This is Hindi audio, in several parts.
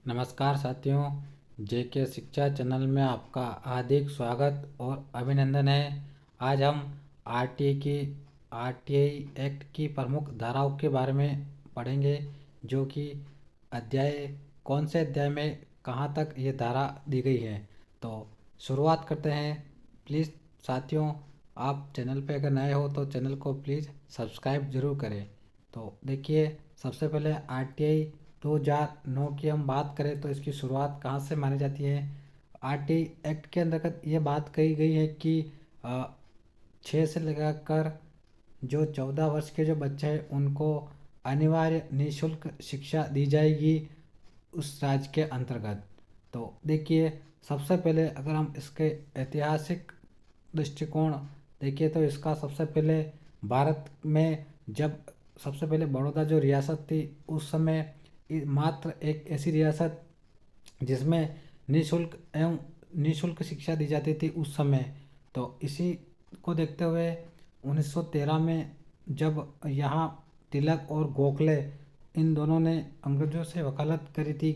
नमस्कार साथियों, जेके शिक्षा चैनल में आपका हार्दिक स्वागत और अभिनंदन है। आज हम आरटीआई एक्ट की प्रमुख धाराओं के बारे में पढ़ेंगे, जो कि अध्याय कौन से अध्याय में कहाँ तक ये धारा दी गई है। तो शुरुआत करते हैं। प्लीज़ साथियों, आप चैनल पे अगर नए हो तो चैनल को प्लीज़ सब्सक्राइब ज़रूर करें। तो देखिए, सबसे पहले आरटीआई 2009 की हम बात करें तो इसकी शुरुआत कहाँ से मानी जाती है। आरटीआई एक्ट के अंतर्गत ये बात कही गई है कि 6 से लगाकर जो 14 वर्ष के जो बच्चे हैं उनको अनिवार्य निःशुल्क शिक्षा दी जाएगी उस राज्य के अंतर्गत। तो देखिए, सबसे पहले अगर हम इसके ऐतिहासिक दृष्टिकोण देखिए तो इसका सबसे पहले भारत में जब सबसे पहले बड़ौदा जो रियासत थी उस समय मात्र एक ऐसी रियासत जिसमें निःशुल्क शिक्षा दी जाती थी उस समय। तो इसी को देखते हुए 1913 में जब यहाँ तिलक और गोखले इन दोनों ने अंग्रेजों से वकालत करी थी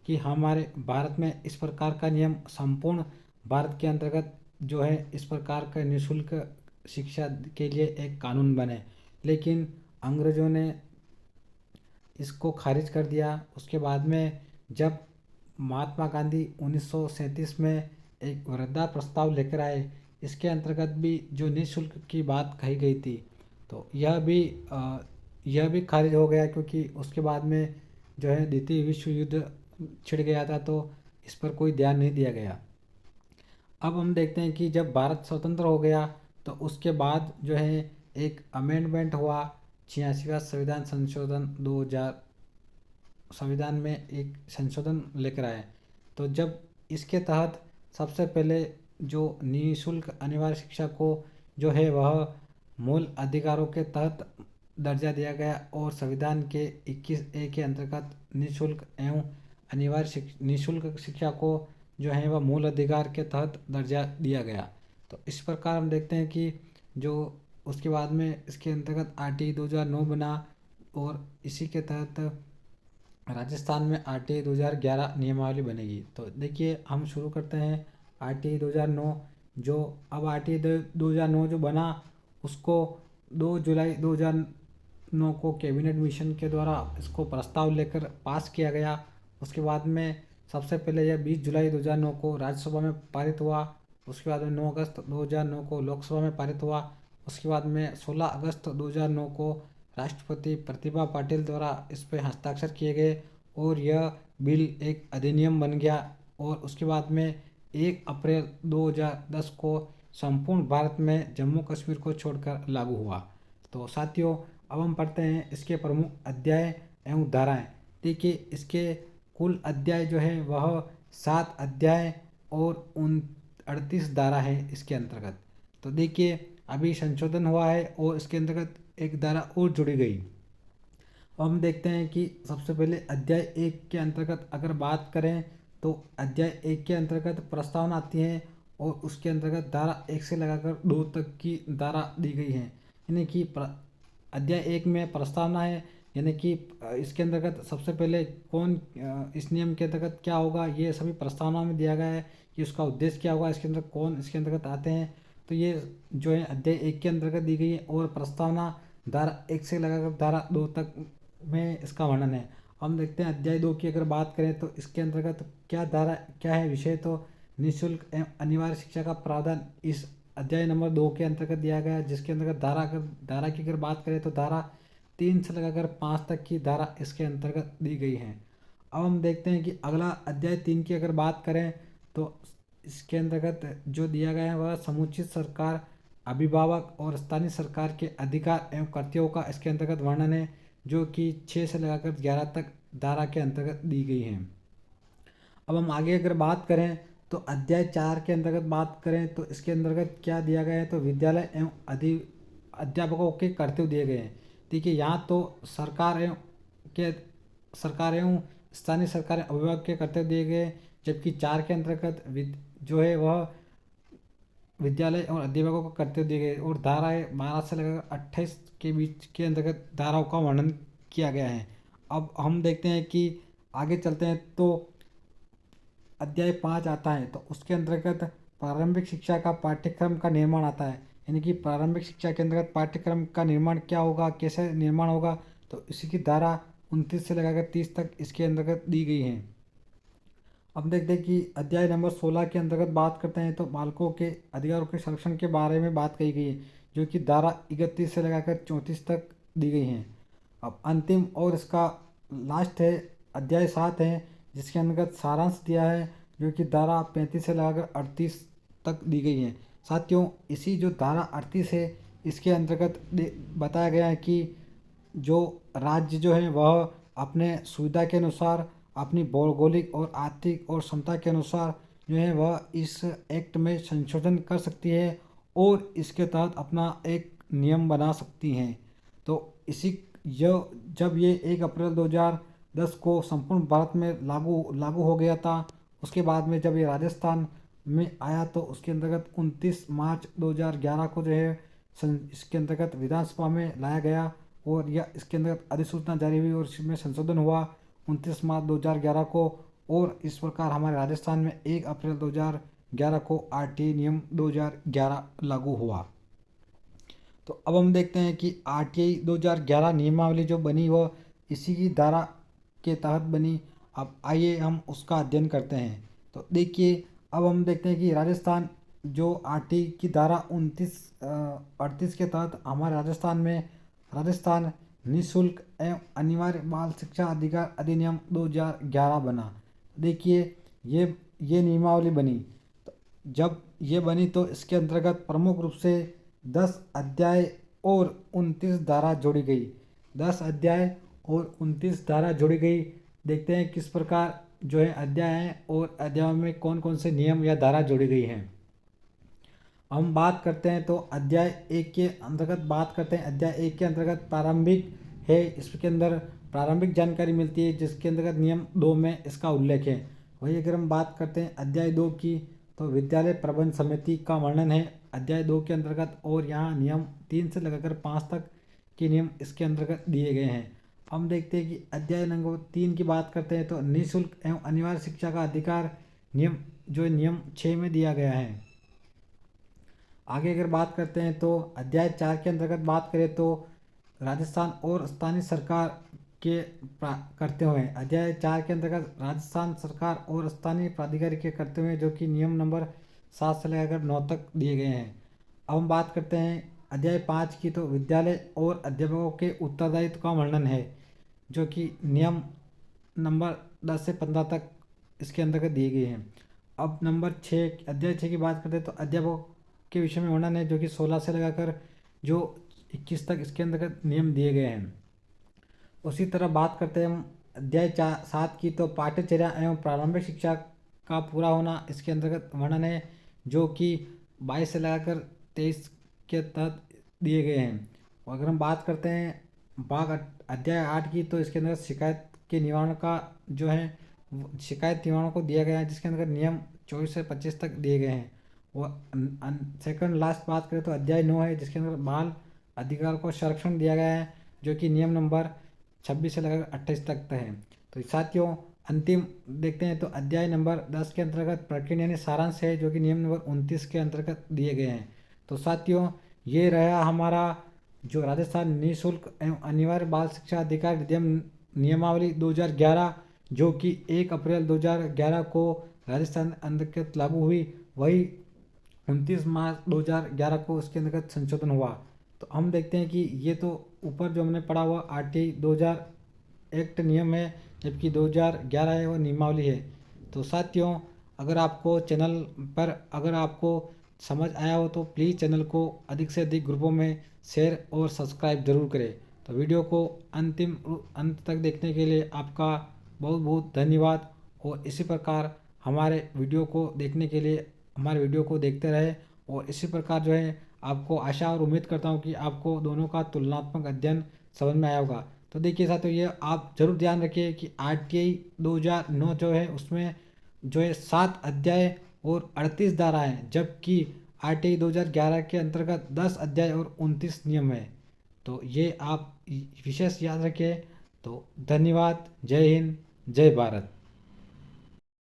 कि हमारे भारत में इस प्रकार का नियम संपूर्ण भारत के अंतर्गत जो है इस प्रकार का निःशुल्क शिक्षा के लिए एक कानून बने, लेकिन अंग्रेजों ने इसको खारिज कर दिया। उसके बाद में जब महात्मा गांधी 1937 में एक वृद्धा प्रस्ताव लेकर आए, इसके अंतर्गत भी जो निःशुल्क की बात कही गई थी तो यह भी खारिज हो गया, क्योंकि उसके बाद में जो है द्वितीय विश्व युद्ध छिड़ गया था तो इस पर कोई ध्यान नहीं दिया गया। अब हम देखते हैं कि जब भारत स्वतंत्र हो गया तो उसके बाद जो है एक अमेंडमेंट हुआ, 86वां संविधान संशोधन 2000 संविधान में एक संशोधन लेकर आए। तो जब इसके तहत सबसे पहले जो निःशुल्क अनिवार्य शिक्षा को जो है वह मूल अधिकारों के तहत दर्जा दिया गया और संविधान के 21A के अंतर्गत निःशुल्क एवं निःशुल्क शिक्षा को जो है वह मूल अधिकार के तहत दर्जा दिया गया। तो इस प्रकार हम देखते हैं कि जो उसके बाद में इसके अंतर्गत आरटीआई 2009 बना और इसी के तहत राजस्थान में आरटीआई 2011 नियमावली बनेगी। तो देखिए, हम शुरू करते हैं आरटीआई 2009। जो अब आरटीआई 2009 जो बना उसको 2 जुलाई 2009 को कैबिनेट मिशन के द्वारा इसको प्रस्ताव लेकर पास किया गया। उसके बाद में सबसे पहले यह 20 जुलाई 2009 को राज्यसभा में पारित हुआ। उसके बाद में 9 अगस्त 2009 को लोकसभा में पारित हुआ। उसके बाद में 16 अगस्त 2009 को राष्ट्रपति प्रतिभा पाटिल द्वारा इस पर हस्ताक्षर किए गए और यह बिल एक अधिनियम बन गया। और उसके बाद में 1 अप्रैल 2010 को संपूर्ण भारत में जम्मू कश्मीर को छोड़कर लागू हुआ। तो साथियों, अब हम पढ़ते हैं इसके प्रमुख अध्याय एवं धाराएं। देखिए, इसके कुल अध्याय जो है वह 7 अध्याय और 38 धारा है इसके अंतर्गत। तो देखिए, अभी संशोधन हुआ है और इसके अंतर्गत एक धारा और जुड़ी गई। अब हम देखते हैं कि सबसे पहले अध्याय 1 के अंतर्गत अगर बात करें तो अध्याय 1 के अंतर्गत प्रस्तावना आती है और उसके अंतर्गत धारा 1 से लगाकर 2 तक की धारा दी गई है। यानी कि अध्याय 1 में प्रस्तावना है, यानी कि इसके अंतर्गत सबसे पहले कौन इस नियम के अंतर्गत क्या होगा ये सभी प्रस्तावना में दिया गया है कि उसका उद्देश्य क्या होगा, इसके अंदर कौन इसके अंतर्गत आते हैं। तो ये जो है अध्याय 1 के अंतर्गत दी गई है और प्रस्तावना धारा 1 से लगाकर धारा 2 तक में इसका वर्णन है। हम देखते हैं अध्याय 2 की अगर बात करें तो इसके अंतर्गत क्या है विषय। तो निःशुल्क एवं अनिवार्य शिक्षा का प्रावधान इस अध्याय नंबर 2 के अंतर्गत दिया गया है, जिसके अंतर्गत धारा की अगर बात करें तो धारा 3 से लगाकर 5 तक की धारा इसके अंतर्गत दी गई है। अब हम देखते हैं कि अगला अध्याय 3 की अगर बात करें तो इसके अंतर्गत जो दिया गया है वह समुचित सरकार, अभिभावक और स्थानीय सरकार के अधिकार एवं कर्तव्यों का इसके अंतर्गत वर्णन है, जो कि 6 से लगाकर 11 तक धारा के अंतर्गत दी गई है। अब हम आगे अगर बात करें तो अध्याय 4 के अंतर्गत बात करें तो इसके अंतर्गत क्या दिया गया है। तो विद्यालय एवं अध्यापकों के कर्तव्य दिए गए हैं। देखिए, यहाँ तो सरकार एवं स्थानीय सरकार अभिभावक के कर्तव्य दिए गए, जबकि 4 के अंतर्गत जो है वह विद्यालय और अध्यापकों को कर्तव्य दिए गए और धाराएं 12 से लेकर 28 के बीच के अंतर्गत धाराओं का वर्णन किया गया है। अब हम देखते हैं कि आगे चलते हैं तो अध्याय 5 आता है, तो उसके अंतर्गत प्रारंभिक शिक्षा का पाठ्यक्रम का निर्माण आता है। यानी कि प्रारंभिक शिक्षा के अंतर्गत पाठ्यक्रम का निर्माण क्या होगा, कैसे निर्माण होगा, तो इसी की धारा 29 से लगाकर 30 तक इसके अंतर्गत दी गई है। अब देखते हैं कि अध्याय नंबर 16 के अंतर्गत बात करते हैं तो बालकों के अधिकारों के संरक्षण के बारे में बात कही गई है, जो कि धारा 31 से लगाकर 34 तक दी गई हैं। अब अंतिम और इसका लास्ट है अध्याय 7 है, जिसके अंतर्गत सारांश दिया है, जो कि धारा 35 से लगाकर 38 तक दी गई है। साथियों, इसी जो धारा 38 है इसके अंतर्गत बताया गया है कि जो राज्य जो है वह अपने सुविधा के अनुसार, अपनी भौगोलिक और आर्थिक और क्षमता के अनुसार जो है वह इस एक्ट में संशोधन कर सकती है और इसके तहत अपना एक नियम बना सकती हैं। तो इसी जो जब ये 1 अप्रैल 2010 को संपूर्ण भारत में लागू लागू हो गया था, उसके बाद में जब ये राजस्थान में आया तो उसके अंतर्गत 29 मार्च 2011 को जो है इसके अंतर्गत विधानसभा में लाया गया और यह इसके अंतर्गत अधिसूचना जारी हुई और इसमें संशोधन हुआ 29 मार्च 2011 को। और इस प्रकार हमारे राजस्थान में 1 अप्रैल 2011 को आरटीआई नियम 2011 लागू हुआ। तो अब हम देखते हैं कि आरटीआई 2011 नियमावली जो बनी वह इसी की धारा के तहत बनी। अब आइए हम उसका अध्ययन करते हैं। तो देखिए, अब हम देखते हैं कि राजस्थान जो आरटीआई की धारा 38 के तहत हमारे राजस्थान में राजस्थान निःशुल्क एवं अनिवार्य बाल शिक्षा अधिकार अधिनियम 2011 बना। देखिए, ये नियमावली बनी। तो जब ये बनी तो इसके अंतर्गत प्रमुख रूप से 10 अध्याय और 29 धारा जोड़ी गई। 10 अध्याय और 29 धारा जोड़ी गई। देखते हैं किस प्रकार जो है अध्याय हैं और अध्यायों में कौन कौन से नियम या धारा जोड़ी गई हैं। हम बात करते हैं तो अध्याय 1 के अंतर्गत बात करते हैं। अध्याय 1 के अंतर्गत प्रारंभिक है, इसके अंदर प्रारंभिक जानकारी मिलती है, जिसके अंतर्गत नियम 2 में इसका उल्लेख है। वही अगर हम बात करते हैं अध्याय 2 की, तो विद्यालय प्रबंध समिति का वर्णन है अध्याय 2 के अंतर्गत, और यहाँ नियम 3 से लगाकर 5 तक के नियम इसके अंतर्गत दिए गए हैं। हम देखते हैं कि अध्याय नंबर 3 की बात करते हैं तो निःशुल्क एवं अनिवार्य शिक्षा का अधिकार नियम जो नियम 6 में दिया गया है। आगे अगर बात करते हैं तो अध्याय 4 के अंतर्गत बात करें तो राजस्थान और स्थानीय सरकार के करते हुए अध्याय 4 के अंतर्गत राजस्थान सरकार और स्थानीय प्राधिकारी के करते हुए, जो कि नियम नंबर 7 से लेकर 9 तक दिए गए हैं। अब हम बात करते हैं अध्याय 5 की, तो विद्यालय और अध्यापकों के उत्तरदायित्व का वर्णन है, जो कि नियम नंबर 10 से 15 तक इसके अंतर्गत दिए गए हैं। अब नंबर 6 अध्याय 6 की बात करते हैं तो अध्यापकों के विषय में वर्णन है, जो कि 16 से लगाकर जो 21 तक इसके अंतर्गत नियम दिए गए हैं। उसी तरह बात करते हैं हम अध्याय 7 की, तो पाठ्यचर्या एवं प्रारंभिक शिक्षा का पूरा होना इसके अंतर्गत वर्णन है, जो कि 22 से लगाकर 23 के तहत दिए गए हैं। और अगर हम बात करते हैं अध्याय 8 की, तो इसके अंदर शिकायत के निवारण का जो है शिकायत निवारण को दिया गया है, जिसके अंदर नियम 24 से 25 तक दिए गए हैं। और सेकंड लास्ट बात करें तो अध्याय 9 है, जिसके अंदर बाल अधिकार को संरक्षण दिया गया है, जो कि नियम नंबर 26 से लगाकर 28 तक है। तो साथियों, अंतिम देखते हैं तो अध्याय नंबर 10 के अंतर्गत प्रकीर्ण यानी सारांश है, जो कि नियम नंबर 29 के अंतर्गत दिए गए हैं। तो साथियों, ये रहा हमारा जो राजस्थान निःशुल्क एवं अनिवार्य बाल शिक्षा अधिकार अधिनियम नियमावली 2011, जो कि 1 अप्रैल 2011 को राजस्थान अंतर्गत लागू हुई, वही 29 मार्च 2011 को इसके अंतर्गत संशोधन हुआ। तो हम देखते हैं कि ये तो ऊपर जो हमने पढ़ा हुआ आरटीआई 2000 एक्ट नियम है, जबकि 2011 है वो नियमावली है। तो साथियों, अगर आपको चैनल पर अगर आपको समझ आया हो तो प्लीज़ चैनल को अधिक से अधिक ग्रुपों में शेयर और सब्सक्राइब जरूर करें। तो वीडियो को अंत तक देखने के लिए आपका बहुत बहुत धन्यवाद। और इसी प्रकार हमारे वीडियो को देखने के लिए हमारे वीडियो को देखते रहे, और इसी प्रकार जो है आपको आशा और उम्मीद करता हूँ कि आपको दोनों का तुलनात्मक अध्ययन समझ में आया होगा। तो देखिए साथियों, ये आप जरूर ध्यान रखिए कि आरटीआई 2009 जो है उसमें जो है 7 अध्याय और 38 धारा हैं, जबकि आरटीआई 2011 के अंतर्गत 10 अध्याय और 29 नियम है। तो ये आप विशेष याद रखिए। तो धन्यवाद। जय हिंद। जय भारत।